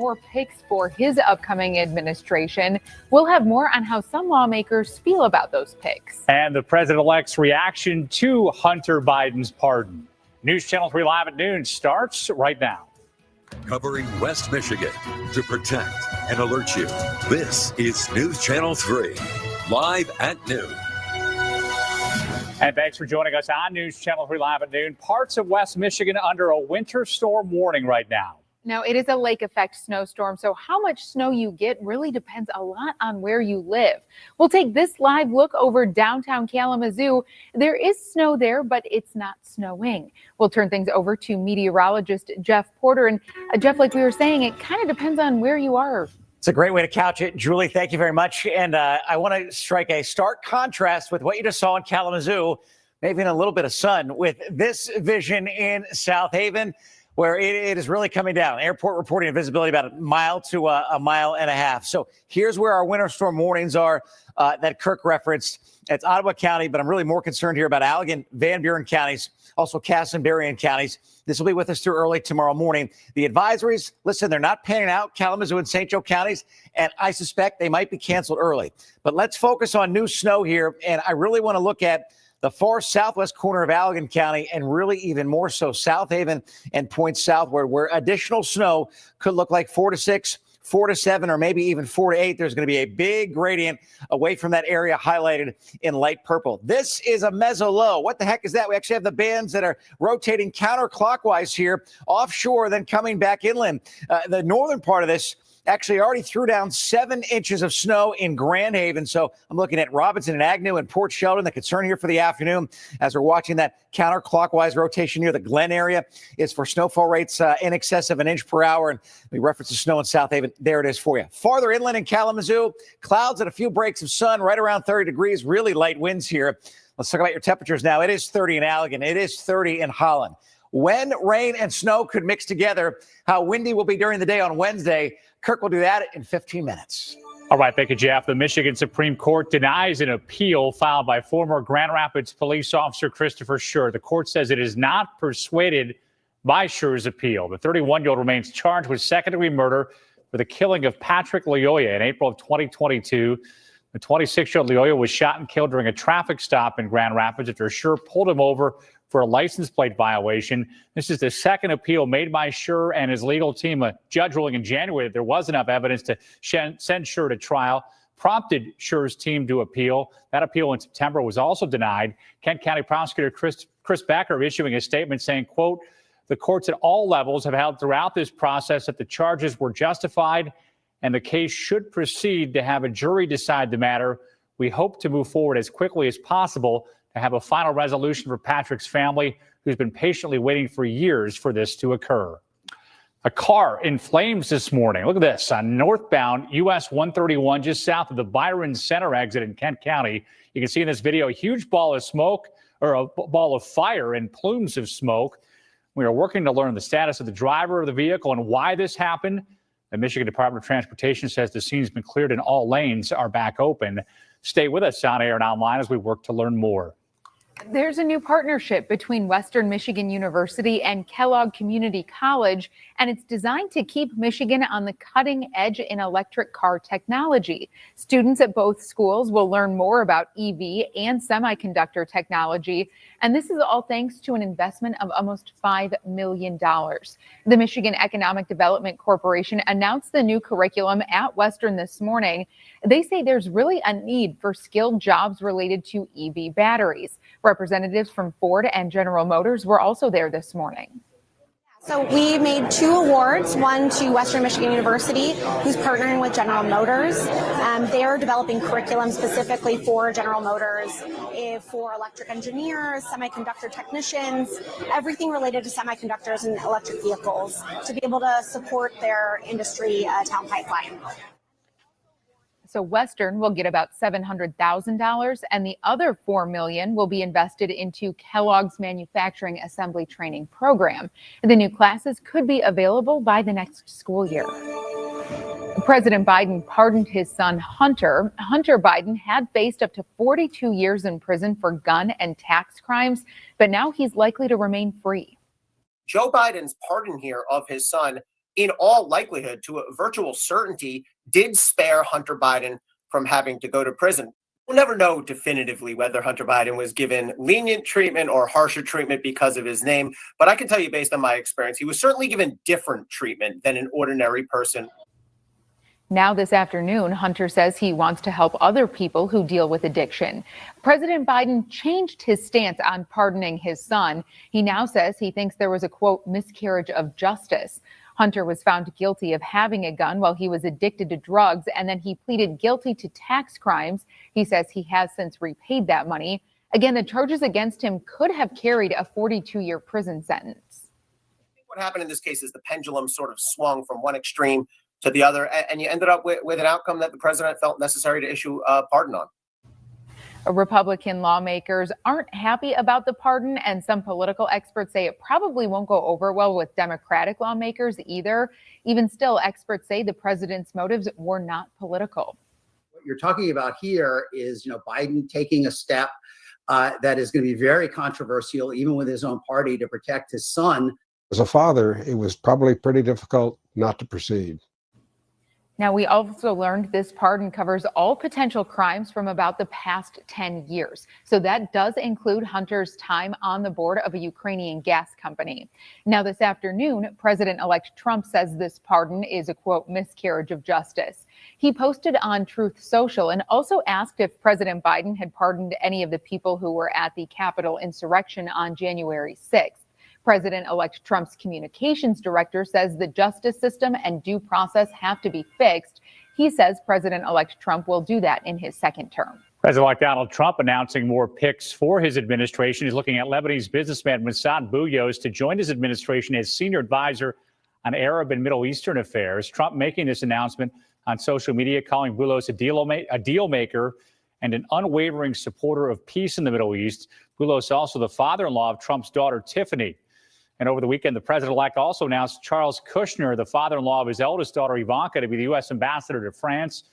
more picks for his upcoming administration. We'll have more on how some lawmakers feel about those picks. And the president-elect's reaction to Hunter Biden's pardon. News Channel 3 Live at noon starts right now. Covering West Michigan to protect and alert you. This is News Channel 3, live at noon. And thanks for joining us on News Channel 3 Live at noon. Parts of West Michigan under a winter storm warning right now. Now, it is a lake effect snowstorm, so how much snow you get really depends a lot on where you live. We'll take this live look over downtown Kalamazoo. There is snow there, but it's not snowing. We'll turn things over to meteorologist Jeff Porter. And Jeff, like we were saying, it kind of depends on where you are. It's a great way to couch it. Julie, thank you very much. And I want to strike a stark contrast with what you just saw in Kalamazoo, maybe in a little bit of sun, with this vision in South Haven, where it is really coming down. Airport reporting a visibility about a mile to a mile and a half. So here's where our winter storm warnings are that Kirk referenced. It's Ottawa County, but I'm really more concerned here about Allegan, Van Buren counties, also Cass and Berrien counties. This will be with us through early tomorrow morning. The advisories, listen, they're not panning out, Kalamazoo and St. Joe counties, and I suspect they might be canceled early. But let's focus on new snow here, and I really want to look at the far southwest corner of Allegan County, and really even more so South Haven and points southward, where additional snow could look like 4 to 6, 4 to 7, or maybe even 4 to 8. There's going to be a big gradient away from that area highlighted in light purple. This is a meso low. What the heck is that? We actually have the bands that are rotating counterclockwise here offshore, then coming back inland. The northern part of this actually already threw down 7 inches of snow in Grand Haven. So I'm looking at Robinson and Agnew and Port Sheldon. The concern here for the afternoon, as we're watching that counterclockwise rotation near the Glen area, is for snowfall rates in excess of 1 inch per hour. And we reference the snow in South Haven. There it is for you. Farther inland in Kalamazoo, clouds and a few breaks of sun, right around 30 degrees, really light winds here. Let's talk about your temperatures now. It is 30 in Allegan. It is 30 in Holland. When rain and snow could mix together, how windy will be during the day on Wednesday. Kirk will do that in 15 minutes. All right, thank you, Jeff. The Michigan Supreme Court denies an appeal filed by former Grand Rapids police officer Christopher Schur. The court says it is not persuaded by Schur's appeal. The 31-year-old remains charged with second-degree murder for the killing of Patrick Loyoya in April of 2022. The 26-year-old Loyoya was shot and killed during a traffic stop in Grand Rapids after Schur pulled him over for a license plate violation. This is the second appeal made by Schur and his legal team. A judge ruling in January that there was enough evidence to send Schur to trial prompted Schur's team to appeal. That appeal in September was also denied. Kent County Prosecutor Chris Becker issuing a statement saying, quote, "The courts at all levels have held throughout this process that the charges were justified and the case should proceed to have a jury decide the matter. We hope to move forward as quickly as possible to have a final resolution for Patrick's family, who's been patiently waiting for years for this to occur." A car in flames this morning. Look at this on northbound US 131, just south of the Byron Center exit in Kent County. You can see in this video a huge ball of smoke, or a ball of fire and plumes of smoke. We are working to learn the status of the driver of the vehicle and why this happened. The Michigan Department of Transportation says the scene's been cleared and all lanes are back open. Stay with us on air and online as we work to learn more. There's a new partnership between Western Michigan University and Kellogg Community College, and it's designed to keep Michigan on the cutting edge in electric car technology. Students at both schools will learn more about EV and semiconductor technology, and this is all thanks to an investment of almost $5 million. The Michigan Economic Development Corporation announced the new curriculum at Western this morning. They say there's really a need for skilled jobs related to EV batteries. Representatives from Ford and General Motors were also there this morning. So we made 2 awards, one to Western Michigan University, who's partnering with General Motors. They are developing curriculum specifically for General Motors, for electric engineers, semiconductor technicians, everything related to semiconductors and electric vehicles to be able to support their industry talent pipeline. So Western will get about $700,000, and the other $4 million will be invested into Kellogg's manufacturing assembly training program. The new classes could be available by the next school year. President Biden pardoned his son Hunter. Hunter Biden had faced up to 42 years in prison for gun and tax crimes, but now he's likely to remain free. Joe Biden's pardon here of his son in all likelihood, to a virtual certainty, did spare Hunter Biden from having to go to prison. We'll never know definitively whether Hunter Biden was given lenient treatment or harsher treatment because of his name. But I can tell you, based on my experience, he was certainly given different treatment than an ordinary person. Now this afternoon, Hunter says he wants to help other people who deal with addiction. President Biden changed his stance on pardoning his son. He now says he thinks there was a, quote, miscarriage of justice. Hunter was found guilty of having a gun while he was addicted to drugs, and then he pleaded guilty to tax crimes. He says he has since repaid that money. Again, the charges against him could have carried a 42-year prison sentence. What happened in this case is the pendulum sort of swung from one extreme to the other, and you ended up with an outcome that the president felt necessary to issue a pardon on. Republican lawmakers aren't happy about the pardon, and some political experts say it probably won't go over well with Democratic lawmakers either. Even still, experts say the president's motives were not political. What you're talking about here is, Biden taking a step that is going to be very controversial, even with his own party, to protect his son. As a father, it was probably pretty difficult not to proceed. Now, we also learned this pardon covers all potential crimes from about the past 10 years. So that does include Hunter's time on the board of a Ukrainian gas company. Now, this afternoon, President-elect Trump says this pardon is a, quote, miscarriage of justice. He posted on Truth Social and also asked if President Biden had pardoned any of the people who were at the Capitol insurrection on January 6th. President-elect Trump's communications director says the justice system and due process have to be fixed. He says President-elect Trump will do that in his second term. President-elect Donald Trump announcing more picks for his administration. He's looking at Lebanese businessman Mossad Bouyos to join his administration as senior advisor on Arab and Middle Eastern affairs. Trump making this announcement on social media, calling Bouyos a deal maker and an unwavering supporter of peace in the Middle East. Bouyos also the father-in-law of Trump's daughter, Tiffany. And over the weekend, the president-elect also announced Charles Kushner, the father-in-law of his eldest daughter, Ivanka, to be the U.S. ambassador to France.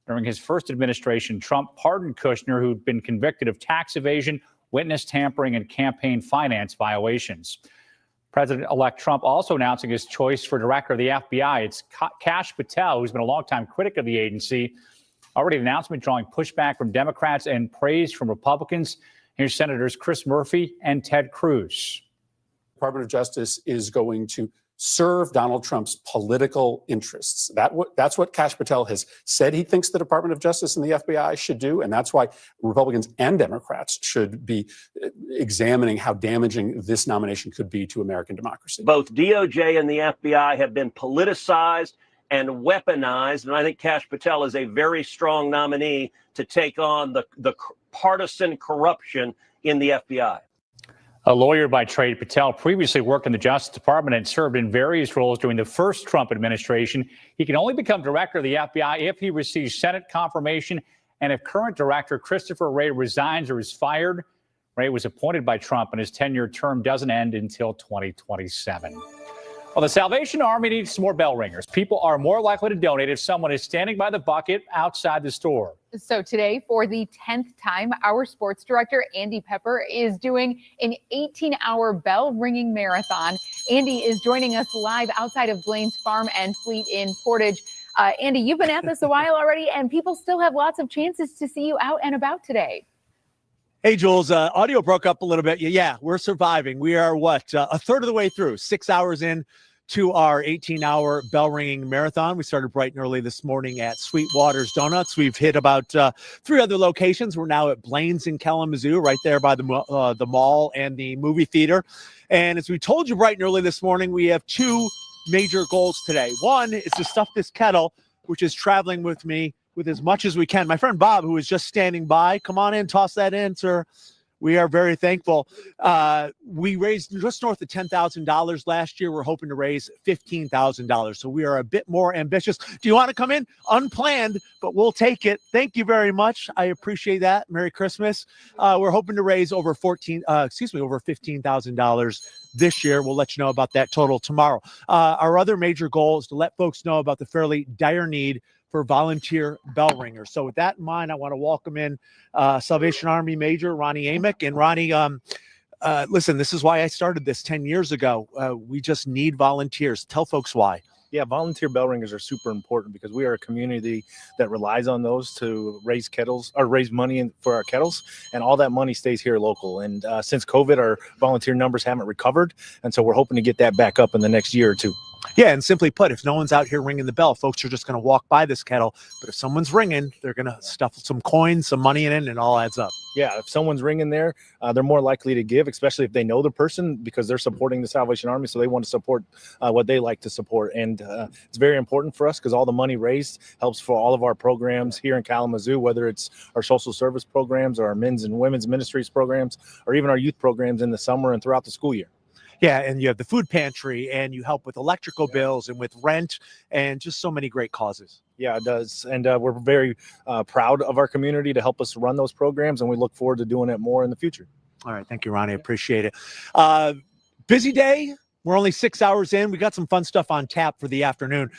During his first administration, Trump pardoned Kushner, who'd been convicted of tax evasion, witness tampering, and campaign finance violations. President-elect Trump also announcing his choice for director of the FBI. It's Kash Patel, who's been a longtime critic of the agency. Already an announcement drawing pushback from Democrats and praise from Republicans. Here's Senators Chris Murphy and Ted Cruz. Department of Justice is going to serve Donald Trump's political interests. That's what Kash Patel has said he thinks the Department of Justice and the FBI should do, and that's why Republicans and Democrats should be examining how damaging this nomination could be to American democracy. Both DOJ and the FBI have been politicized and weaponized, and I think Kash Patel is a very strong nominee to take on the partisan corruption in the FBI. A lawyer by trade, Patel previously worked in the Justice Department and served in various roles during the first Trump administration. He can only become director of the FBI if he receives Senate confirmation and if current director Christopher Wray resigns or is fired. Wray was appointed by Trump, and his 10-year term doesn't end until 2027. Well, the Salvation Army needs some more bell ringers. People are more likely to donate if someone is standing by the bucket outside the store. So today, for the 10th time, our sports director, Andy Pepper, is doing an 18-hour bell ringing marathon. Andy is joining us live outside of Blaine's Farm and Fleet in Portage. Andy, you've been at this a while already, and people still have lots of chances to see you out and about today. Hey, Jules, audio broke up a little bit. Yeah, we're surviving. We are, a third of the way through, 6 hours in to our 18-hour bell-ringing marathon. We started bright and early this morning at Sweetwater's Donuts. We've hit about 3 other locations. We're now at Blaine's in Kalamazoo, right there by the mall and the movie theater. And as we told you bright and early this morning, we have 2 major goals today. One is to stuff this kettle, which is traveling with me with as much as we can. My friend Bob, who is just standing by, come on in, toss that in, sir. We are very thankful. We raised just north of $10,000 last year. We're hoping to raise $15,000. So we are a bit more ambitious. Do you want to come in? Unplanned, but we'll take it. Thank you very much. I appreciate that. Merry Christmas. We're hoping to raise over $15,000 this year. We'll let you know about that total tomorrow. Our other major goal is to let folks know about the fairly dire need for volunteer bell ringers. So with that in mind, I want to welcome in Salvation Army Major Ronnie Amick. And Ronnie, listen, this is why I started this 10 years ago. We just need volunteers. Tell folks why. Yeah, volunteer bell ringers are super important because we are a community that relies on those to raise kettles or raise money for our kettles, and all that money stays here local. And since COVID, our volunteer numbers haven't recovered, and so we're hoping to get that back up in the next year or two. Yeah, and simply put, if no one's out here ringing the bell, folks are just going to walk by this kettle. But if someone's ringing, they're going to stuff some coins, some money in it, and it all adds up. Yeah, if someone's ringing there, they're more likely to give, especially if they know the person, because they're supporting the Salvation Army, so they want to support what they like to support. And it's very important for us because all the money raised helps for all of our programs here in Kalamazoo, whether it's our social service programs or our men's and women's ministries programs, or even our youth programs in the summer and throughout the school year. Yeah, and you have the food pantry, and you help with electrical bills and with rent, and just so many great causes. Yeah, it does. And we're very proud of our community to help us run those programs, and we look forward to doing it more in the future. All right. Thank you, Ronnie. Appreciate it. Busy day. We're only 6 hours in. We got some fun stuff on tap for the afternoon.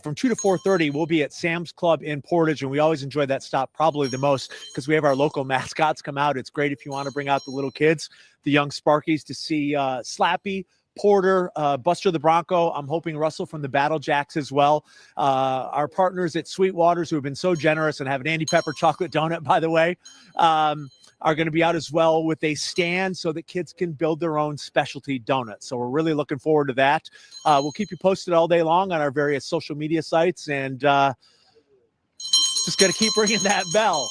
From 2 to 4:30, we'll be at Sam's Club in Portage, and we always enjoy that stop probably the most because we have our local mascots come out. It's great if you want to bring out the little kids, the young Sparkies, to see Slappy, Porter, Buster the Bronco. I'm hoping Russell from the Battle Jacks as well. Our partners at Sweetwater's, who have been so generous and have an Andy Pepper chocolate donut, by the way, are going to be out as well with a stand so that kids can build their own specialty donuts. So we're really looking forward to that. We'll keep you posted all day long on our various social media sites, and just got to keep ringing that bell.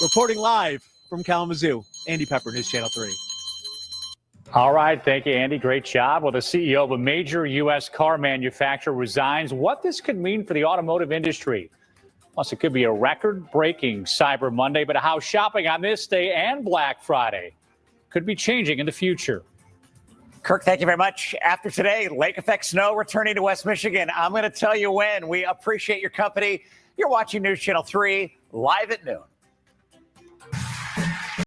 Reporting live from Kalamazoo, Andy Pepper, News Channel 3. All right. Thank you, Andy. Great job. Well, the CEO of a major U.S. car manufacturer resigns. What this could mean for the automotive industry. Plus, it could be a record-breaking Cyber Monday, but how shopping on this day and Black Friday could be changing in the future. Kirk, thank you very much. After today, lake effect snow returning to West Michigan. I'm going to tell you when. We appreciate your company. You're watching News Channel 3 live at noon.